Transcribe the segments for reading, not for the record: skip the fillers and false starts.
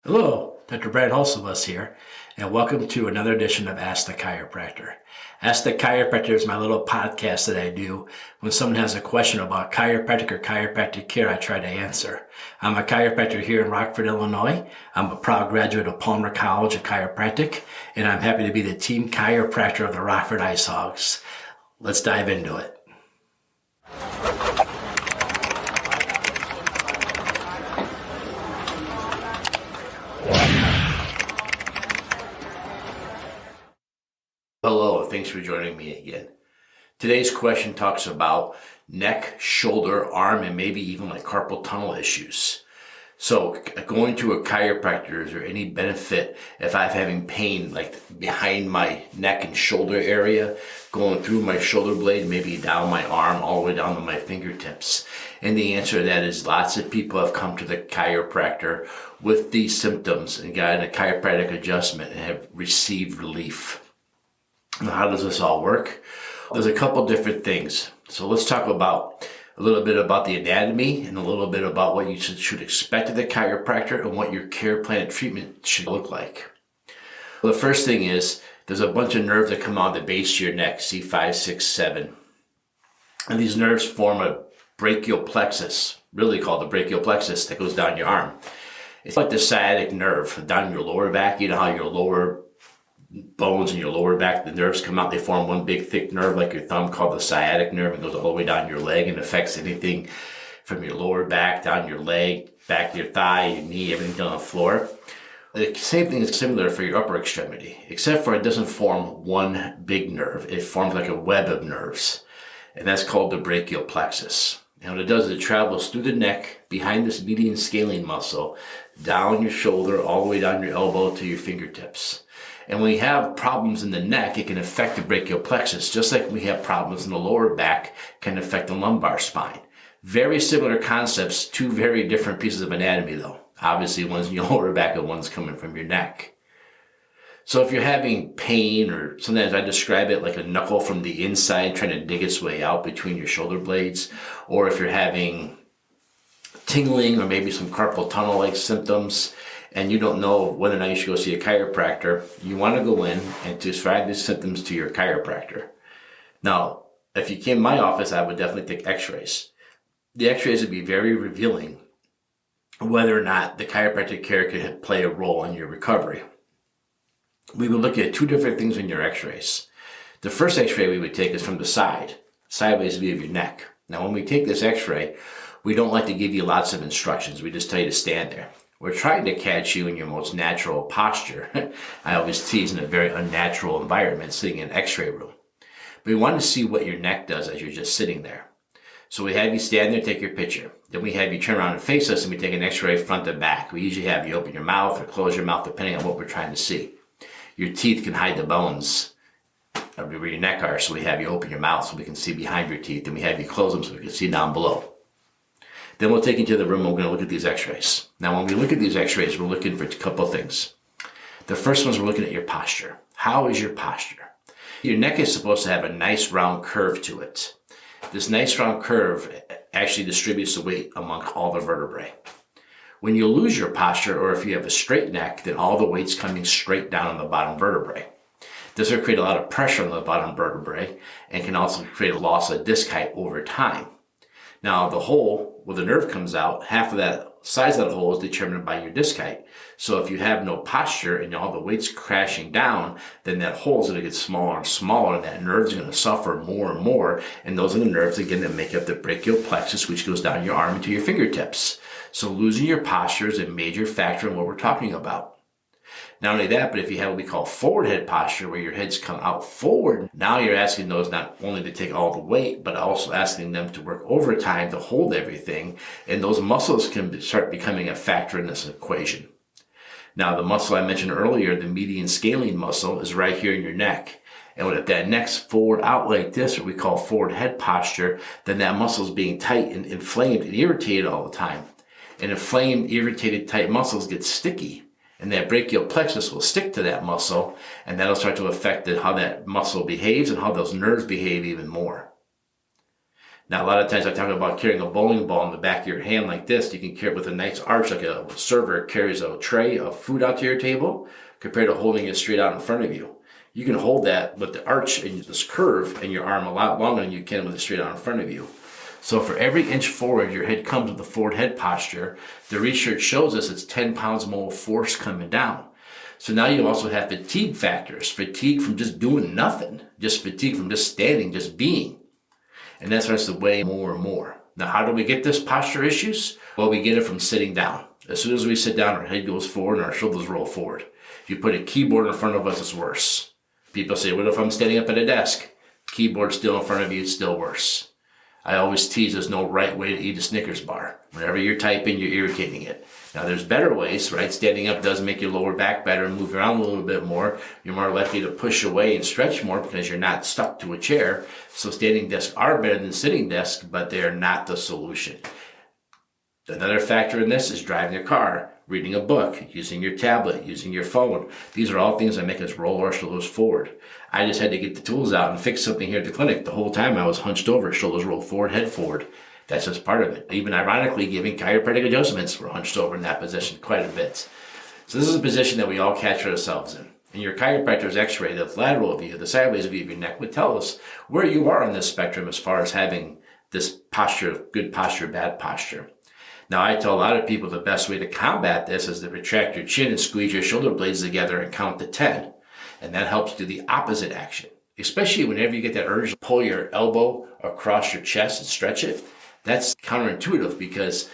Hello, Dr. Brant Hulsebus here, and welcome to another edition of Ask the Chiropractor. Ask the Chiropractor is my little podcast that I do when someone has a question about chiropractic or chiropractic care. I try to answer. I'm a chiropractor here in Rockford, Illinois. I'm a proud graduate of Palmer College of Chiropractic, and I'm happy to be the team chiropractor of the Rockford Ice Hogs. Let's dive into it. Hello, thanks for joining me again. Today's question talks about neck, shoulder, arm, and maybe even like carpal tunnel issues. So going to a chiropractor, is there any benefit if I'm having pain like behind my neck and shoulder area, going through my shoulder blade, maybe down my arm, all the way down to my fingertips? And the answer to that is lots of people have come to the chiropractor with these symptoms and gotten a chiropractic adjustment and have received relief. Now, how does this all work? There's a couple different things. So let's talk about a little bit about the anatomy and a little bit about what you should expect of the chiropractor and what your care plan and treatment should look like. Well, the first thing is there's a bunch of nerves that come out of the base of your neck, C5, 6, 7. And these nerves form a brachial plexus, really called the brachial plexus, that goes down your arm. It's like the sciatic nerve down your lower back. You know how your lower bones in your lower back, the nerves come out, they form one big thick nerve like your thumb called the sciatic nerve, and goes all the way down your leg and affects anything from your lower back down your leg, back to your thigh, your knee, everything down the floor. The same thing is similar for your upper extremity, except for it doesn't form one big nerve. It forms like a web of nerves, and that's called the brachial plexus. And what it does is it travels through the neck, behind this median scalene muscle, down your shoulder, all the way down your elbow to your fingertips. And when we have problems in the neck, it can affect the brachial plexus, just like we have problems in the lower back can affect the lumbar spine. Very similar concepts, two very different pieces of anatomy though. Obviously one's in your lower back and one's coming from your neck. So if you're having pain, or sometimes I describe it like a knuckle from the inside trying to dig its way out between your shoulder blades, or if you're having tingling or maybe some carpal tunnel like symptoms, and you don't know whether or not you should go see a chiropractor, you want to go in and describe these symptoms to your chiropractor. Now, if you came to my office, I would definitely take x-rays. The x-rays would be very revealing whether or not the chiropractic care could play a role in your recovery. We would look at two different things in your x-rays. The first x-ray we would take is from the side, sideways view of your neck. Now, when we take this x-ray, we don't like to give you lots of instructions. We just tell you to stand there. We're trying to catch you in your most natural posture. I always tease in a very unnatural environment, sitting in an x-ray room. But we want to see what your neck does as you're just sitting there. So we have you stand there, take your picture. Then we have you turn around and face us, and we take an x-ray front to back. We usually have you open your mouth or close your mouth, depending on what we're trying to see. Your teeth can hide the bones of where your neck are, so we have you open your mouth so we can see behind your teeth, and we have you close them so we can see down below. Then we'll take you to the room and we're going to look at these x-rays. Now, when we look at these x-rays, we're looking for a couple of things. The first one is we're looking at your posture. How is your posture? Your neck is supposed to have a nice round curve to it. This nice round curve actually distributes the weight among all the vertebrae. When you lose your posture, or if you have a straight neck, then all the weight's coming straight down on the bottom vertebrae. This will create a lot of pressure on the bottom vertebrae and can also create a loss of disc height over time. Now, the hole where the nerve comes out, half of that size of that hole is determined by your disc height. So if you have no posture and all the weight's crashing down, then that hole is going to get smaller and smaller, and that nerve is going to suffer more and more. And those are the nerves, again, that make up the brachial plexus, which goes down your arm into your fingertips. So losing your posture is a major factor in what we're talking about. Not only that, but if you have what we call forward head posture, where your heads come out forward, now you're asking those not only to take all the weight, but also asking them to work overtime to hold everything. And those muscles can start becoming a factor in this equation. Now, the muscle I mentioned earlier, the median scalene muscle, is right here in your neck. And if that neck's forward out like this, what we call forward head posture, then that muscle is being tight and inflamed and irritated all the time. And inflamed, irritated, tight muscles get sticky. And that brachial plexus will stick to that muscle, and that'll start to affect how that muscle behaves and how those nerves behave even more. Now, a lot of times I talk about carrying a bowling ball in the back of your hand like this. You can carry it with a nice arch, like a server carries a tray of food out to your table, compared to holding it straight out in front of you. You can hold that with the arch and this curve in your arm a lot longer than you can with it straight out in front of you. So for every inch forward your head comes with the forward head posture, the research shows us it's 10 pounds more force coming down. So now you also have fatigue factors, fatigue from just doing nothing, just fatigue from just standing, just being. And that starts to weigh more and more. Now, how do we get this posture issues? Well, we get it from sitting down. As soon as we sit down, our head goes forward and our shoulders roll forward. If you put a keyboard in front of us, it's worse. People say, what if I'm standing up at a desk? Keyboard still in front of you, it's still worse. I always tease there's no right way to eat a Snickers bar. Whenever you're typing, you're irritating it. Now, there's better ways, right? Standing up does make your lower back better and move around a little bit more. You're more likely to push away and stretch more because you're not stuck to a chair. So standing desks are better than sitting desks, but they're not the solution. Another factor in this is driving a car, reading a book, using your tablet, using your phone. These are all things that make us roll our shoulders forward. I just had to get the tools out and fix something here at the clinic. The whole time I was hunched over, shoulders roll forward, head forward. That's just part of it. Even ironically, giving chiropractic adjustments, we're hunched over in that position quite a bit. So this is a position that we all catch ourselves in. And your chiropractor's x-ray, the lateral view, the sideways view of your neck would tell us where you are on this spectrum as far as having this posture, good posture, bad posture. Now, I tell a lot of people the best way to combat this is to retract your chin and squeeze your shoulder blades together and count to 10. And that helps do the opposite action, especially whenever you get that urge to pull your elbow across your chest and stretch it. That's counterintuitive because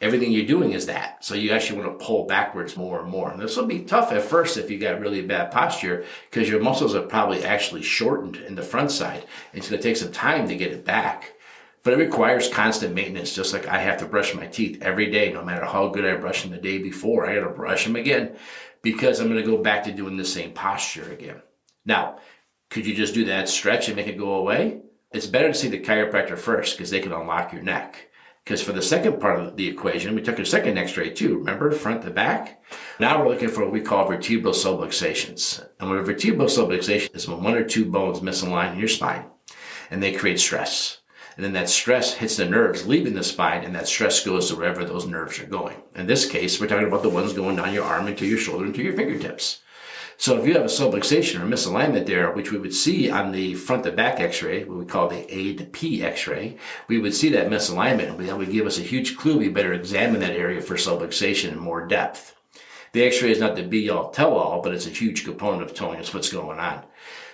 everything you're doing is that. So you actually want to pull backwards more and more. And this will be tough at first if you got really bad posture because your muscles are probably actually shortened in the front side. It's going to take some time to get it back. But it requires constant maintenance, just like I have to brush my teeth every day, no matter how good I brushed them the day before. I got to brush them again because I'm going to go back to doing the same posture again. Now, could you just do that stretch and make it go away? It's better to see the chiropractor first because they can unlock your neck. Because for the second part of the equation, we took a second x-ray too. Remember, front to back? Now we're looking for what we call vertebral subluxations. And what a vertebral subluxation is when one or two bones misalign in your spine and they create stress. And then that stress hits the nerves leaving the spine, and that stress goes to wherever those nerves are going. In this case, we're talking about the ones going down your arm into your shoulder into your fingertips. So if you have a subluxation or misalignment there, which we would see on the front to back x-ray, what we call the A to P x-ray, we would see that misalignment, and that would give us a huge clue we better examine that area for subluxation in more depth. The x-ray is not the be-all, tell-all, but it's a huge component of telling us what's going on.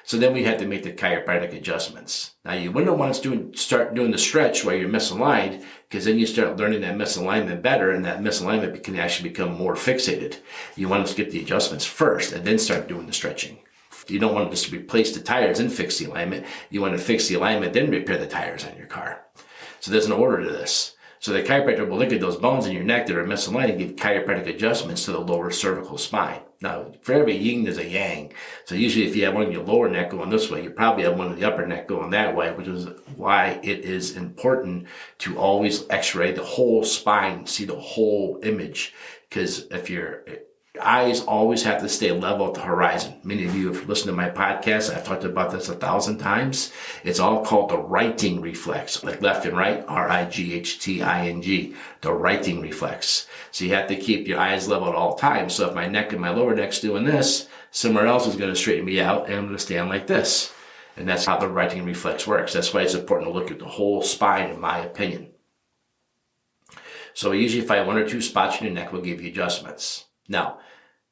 So then we have to make the chiropractic adjustments. Now, you wouldn't want to start doing the stretch while you're misaligned, because then you start learning that misalignment better, and that misalignment can actually become more fixated. You want to get the adjustments first, and then start doing the stretching. You don't want to just replace the tires and fix the alignment. You want to fix the alignment, then repair the tires on your car. So there's an order to this. So the chiropractor will look at those bones in your neck that are misaligned and give chiropractic adjustments to the lower cervical spine. Now, for every yin, there's a yang. So usually if you have one in your lower neck going this way, you probably have one in the upper neck going that way, which is why it is important to always x-ray the whole spine, see the whole image. Because if your eyes always have to stay level at the horizon. Many of you have listened to my podcast. I've talked about this 1,000 times. It's all called the righting reflex, like left and right, R-I-G-H-T-I-N-G, the righting reflex. So you have to keep your eyes level at all times. So if my neck and my lower neck's doing this, somewhere else is going to straighten me out and I'm going to stand like this. And that's how the righting reflex works. That's why it's important to look at the whole spine, in my opinion. So we usually find one or two spots in your neck will give you adjustments. Now,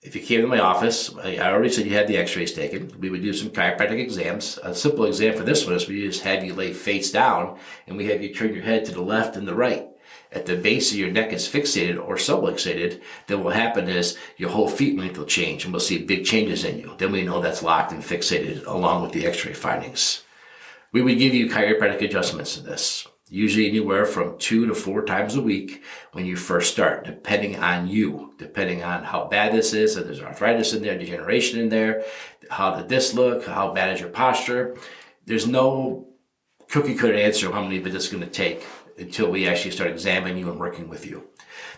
if you came to my office, I already said you had the x-rays taken. We would do some chiropractic exams. A simple exam for this one is we just have you lay face down and we have you turn your head to the left and the right. At the base of your neck is fixated or subluxated, then what will happen is your whole feet length will change and we'll see big changes in you. Then we know that's locked and fixated along with the x-ray findings. We would give you chiropractic adjustments to this. Usually anywhere from 2 to 4 times a week when you first start, depending on you, depending on how bad this is, if there's arthritis in there, degeneration in there, how did this look, how bad is your posture. There's no cookie cutter answer how many visits it's going to take until we actually start examining you and working with you.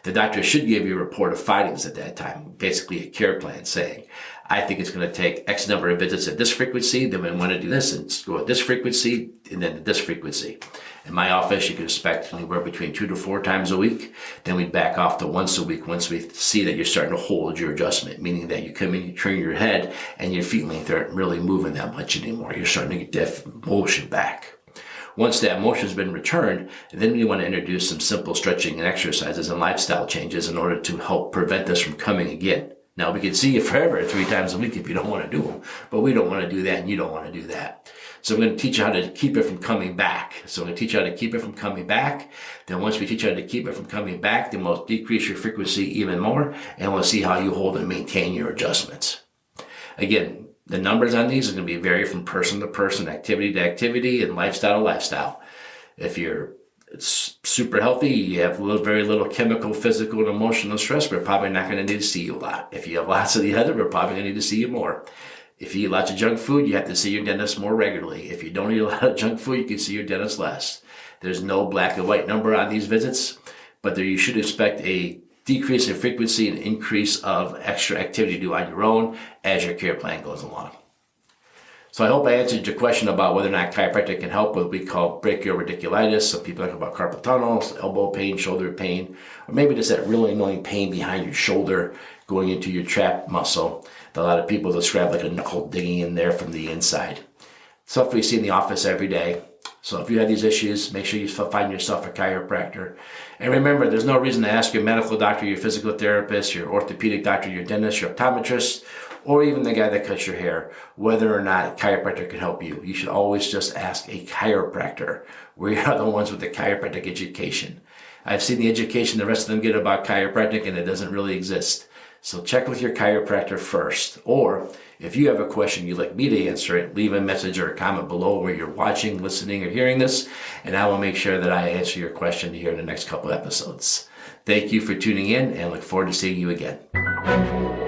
The doctor should give you a report of findings at that time, basically a care plan saying, I think it's going to take X number of visits at this frequency, then we want to do this and go at this frequency, and then this frequency. In my office, you can expect anywhere between 2 to 4 times a week. Then we back off to once a week once we see that you're starting to hold your adjustment, meaning that you come in, you turn your head, and your feet length aren't really moving that much anymore. You're starting to get that motion back. Once that motion has been returned, then we want to introduce some simple stretching and exercises and lifestyle changes in order to help prevent this from coming again. Now, we can see you forever 3 times a week if you don't want to do them, but we don't want to do that and you don't want to do that. So I'm going to teach you how to keep it from coming back. So I'm going to teach you how to keep it from coming back. Then once we teach you how to keep it from coming back, then we'll decrease your frequency even more, and we'll see how you hold and maintain your adjustments. Again, the numbers on these are going to be vary from person to person, activity to activity, and lifestyle to lifestyle. If you're super healthy, you have very little chemical, physical, and emotional stress, we're probably not going to need to see you a lot. If you have lots of the other, we're probably going to need to see you more. If you eat lots of junk food, you have to see your dentist more regularly. If you don't eat a lot of junk food, you can see your dentist less. There's no black and white number on these visits, but you should expect a decrease in frequency and increase of extra activity to do on your own as your care plan goes along. So I hope I answered your question about whether or not chiropractic can help with what we call brachial radiculitis. Some people talk about carpal tunnels, elbow pain, shoulder pain, or maybe just that really annoying pain behind your shoulder going into your trap muscle. A lot of people describe like a knuckle digging in there from the inside. Stuff we see in the office every day. So if you have these issues, make sure you find yourself a chiropractor. And remember, there's no reason to ask your medical doctor, your physical therapist, your orthopedic doctor, your dentist, your optometrist, or even the guy that cuts your hair, whether or not a chiropractor can help you. You should always just ask a chiropractor. We are the ones with the chiropractic education. I've seen the education the rest of them get about chiropractic, and it doesn't really exist. So check with your chiropractor first. Or if you have a question you'd like me to answer it, leave a message or a comment below where you're watching, listening, or hearing this, and I will make sure that I answer your question here in the next couple episodes. Thank you for tuning in, and look forward to seeing you again.